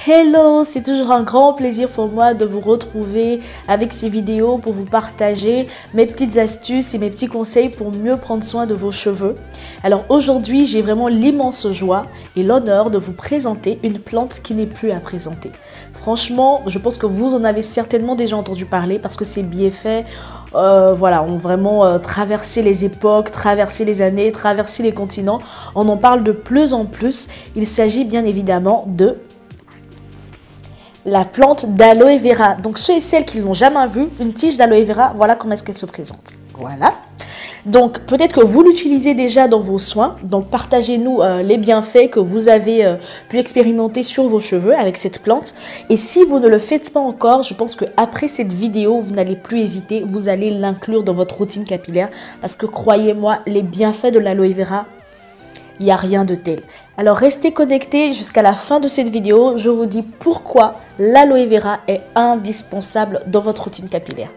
Hello, c'est toujours un grand plaisir pour moi de vous retrouver avec ces vidéos pour vous partager mes petites astuces et mes petits conseils pour mieux prendre soin de vos cheveux. Alors aujourd'hui, j'ai vraiment l'immense joie et l'honneur de vous présenter une plante qui n'est plus à présenter. Franchement, je pense que vous en avez certainement déjà entendu parler parce que ses bienfaits ont vraiment traversé les époques, traversé les années, traversé les continents. On en parle de plus en plus. Il s'agit bien évidemment de la plante d'aloe vera. Donc ceux et celles qui ne l'ont jamais vu, une tige d'aloe vera, voilà comment est-ce qu'elle se présente. Voilà. Donc peut-être que vous l'utilisez déjà dans vos soins. Donc partagez-nous les bienfaits que vous avez pu expérimenter sur vos cheveux avec cette plante. Et si vous ne le faites pas encore, je pense qu'après cette vidéo, vous n'allez plus hésiter. Vous allez l'inclure dans votre routine capillaire. Parce que croyez-moi, les bienfaits de l'aloe vera, il n'y a rien de tel. Alors restez connectés jusqu'à la fin de cette vidéo. Je vous dis pourquoi l'aloe vera est indispensable dans votre routine capillaire.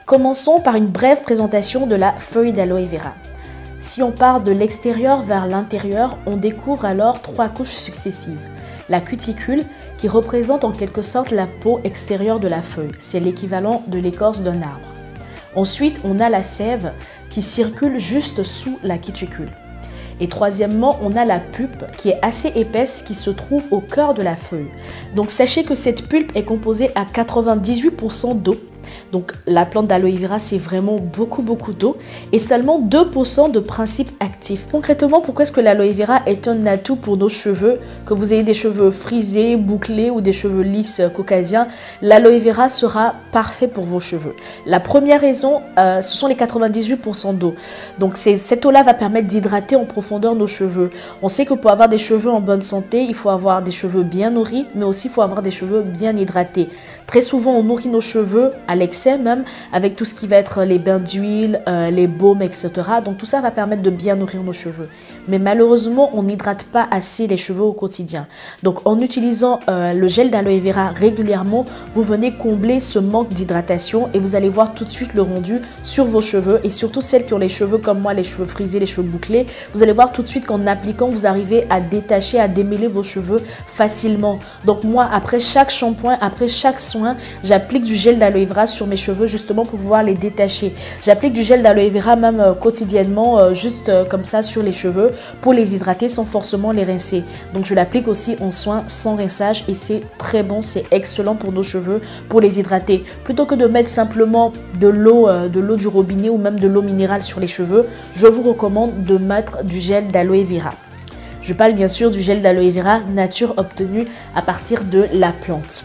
Commençons par une brève présentation de la feuille d'aloe vera. Si on part de l'extérieur vers l'intérieur, on découvre alors 3 couches successives. La cuticule, qui représente en quelque sorte la peau extérieure de la feuille, c'est l'équivalent de l'écorce d'un arbre. Ensuite, on a la sève qui circule juste sous la cuticule. Et troisièmement, on a la pulpe qui est assez épaisse qui se trouve au cœur de la feuille. Donc sachez que cette pulpe est composée à 98% d'eau. Donc la plante d'aloe vera, c'est vraiment beaucoup d'eau et seulement 2% de principes actifs. Concrètement, pourquoi est-ce que l'aloe vera est un atout pour nos cheveux? Que vous ayez des cheveux frisés, bouclés ou des cheveux lisses caucasiens, l'aloe vera sera parfait pour vos cheveux. La première raison, ce sont les 98% d'eau. Donc cette eau-là va permettre d'hydrater en profondeur nos cheveux. On sait que pour avoir des cheveux en bonne santé, il faut avoir des cheveux bien nourris, mais aussi il faut avoir des cheveux bien hydratés. Très souvent, on nourrit nos cheveux à l'excès même, avec tout ce qui va être les bains d'huile, les baumes, etc. Donc tout ça va permettre de bien nourrir nos cheveux. Mais malheureusement, on n'hydrate pas assez les cheveux au quotidien. Donc en utilisant le gel d'aloe vera régulièrement, vous venez combler ce manque d'hydratation et vous allez voir tout de suite le rendu sur vos cheveux et surtout celles qui ont les cheveux comme moi, les cheveux frisés, les cheveux bouclés. Vous allez voir tout de suite qu'en appliquant, vous arrivez à détacher, à démêler vos cheveux facilement. Donc moi, après chaque shampoing, après chaque soin, j'applique du gel d'aloe vera sur mes cheveux justement pour pouvoir les détacher. J'applique du gel d'aloe vera même quotidiennement juste comme ça sur les cheveux pour les hydrater sans forcément les rincer. Donc je l'applique aussi en soin sans rinçage et c'est très bon, c'est excellent pour nos cheveux pour les hydrater. Plutôt que de mettre simplement de l'eau du robinet ou même de l'eau minérale sur les cheveux, je vous recommande de mettre du gel d'aloe vera. Je parle bien sûr du gel d'aloe vera nature obtenu à partir de la plante.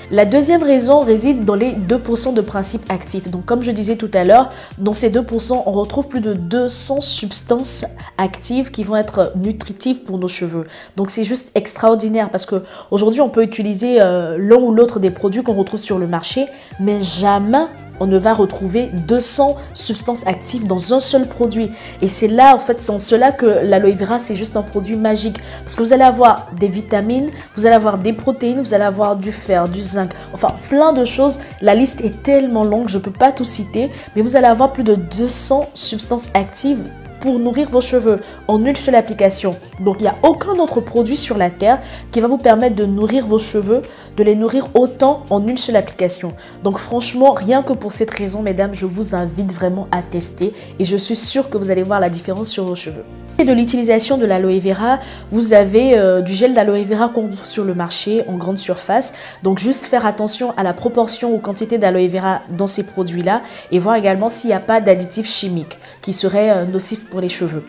La deuxième raison réside dans les 2% de principes actifs. Donc comme je disais tout à l'heure, dans ces 2%, on retrouve plus de 200 substances actives qui vont être nutritives pour nos cheveux. Donc c'est juste extraordinaire parce qu'aujourd'hui, on peut utiliser l'un ou l'autre des produits qu'on retrouve sur le marché, mais jamais on ne va retrouver 200 substances actives dans un seul produit. Et c'est là, en fait, c'est en cela que l'aloe vera, c'est juste un produit magique. Parce que vous allez avoir des vitamines, vous allez avoir des protéines, vous allez avoir du fer, du zinc, enfin plein de choses. La liste est tellement longue, je ne peux pas tout citer, mais vous allez avoir plus de 200 substances actives pour nourrir vos cheveux en une seule application. Donc il n'y a aucun autre produit sur la terre qui va vous permettre de nourrir vos cheveux, de les nourrir autant en une seule application. Donc franchement, rien que pour cette raison, mesdames, je vous invite vraiment à tester et je suis sûre que vous allez voir la différence sur vos cheveux. Et de l'utilisation de l'aloe vera, vous avez du gel d'aloe vera qu'on trouve sur le marché en grande surface. Donc juste faire attention à la proportion ou quantité d'aloe vera dans ces produits-là et voir également s'il n'y a pas d'additifs chimiques qui seraient nocifs pour les cheveux.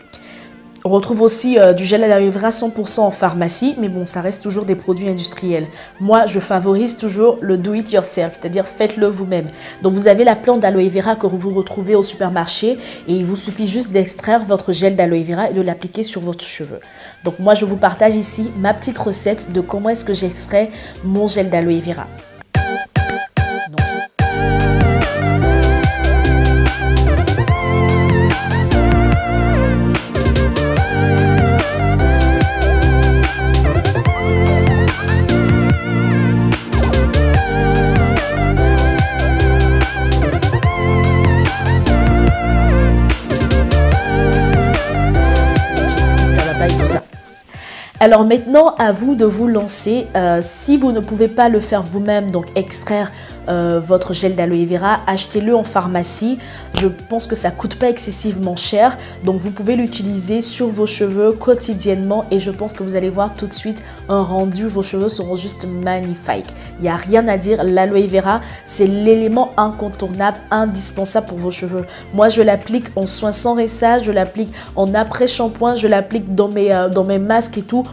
On retrouve aussi du gel d'aloe vera 100% en pharmacie, mais bon, ça reste toujours des produits industriels. Moi, je favorise toujours le do it yourself, c'est-à-dire faites-le vous-même. Donc, vous avez la plante d'aloe vera que vous retrouvez au supermarché et il vous suffit juste d'extraire votre gel d'aloe vera et de l'appliquer sur votre cheveux. Donc, moi, je vous partage ici ma petite recette de comment est-ce que j'extrais mon gel d'aloe vera. Alors maintenant, à vous de vous lancer. Si vous ne pouvez pas le faire vous-même, donc extraire votre gel d'aloe vera, achetez-le en pharmacie. Je pense que ça coûte pas excessivement cher, donc vous pouvez l'utiliser sur vos cheveux quotidiennement et je pense que vous allez voir tout de suite un rendu. Vos cheveux seront juste magnifiques. Il n'y a rien à dire, l'aloe vera, c'est l'élément incontournable, indispensable pour vos cheveux. Moi, je l'applique en soins sans rinçage, je l'applique en après-shampoing, je l'applique dans mes masques et tout.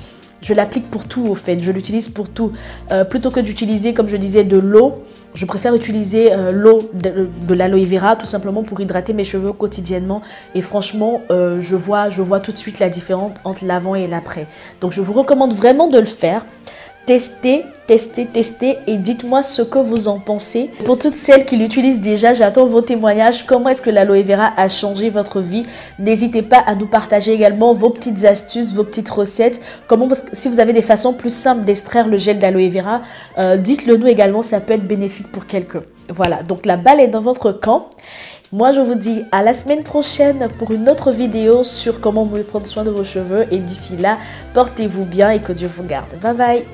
Je l'applique pour tout au fait, je l'utilise pour tout. Plutôt que d'utiliser, comme je disais, de l'eau, je préfère utiliser l'eau de l'aloe vera tout simplement pour hydrater mes cheveux quotidiennement. Et franchement, je vois tout de suite la différence entre l'avant et l'après. Donc je vous recommande vraiment de le faire. Testez et dites-moi ce que vous en pensez. Pour toutes celles qui l'utilisent déjà, j'attends vos témoignages. Comment est-ce que l'aloe vera a changé votre vie? N'hésitez pas à nous partager également vos petites astuces, vos petites recettes. Si vous avez des façons plus simples d'extraire le gel d'aloe vera, dites-le nous également, ça peut être bénéfique pour quelqu'un. Voilà, donc la balle est dans votre camp. Moi, je vous dis à la semaine prochaine pour une autre vidéo sur comment prendre soin de vos cheveux. Et d'ici là, portez-vous bien et que Dieu vous garde. Bye bye!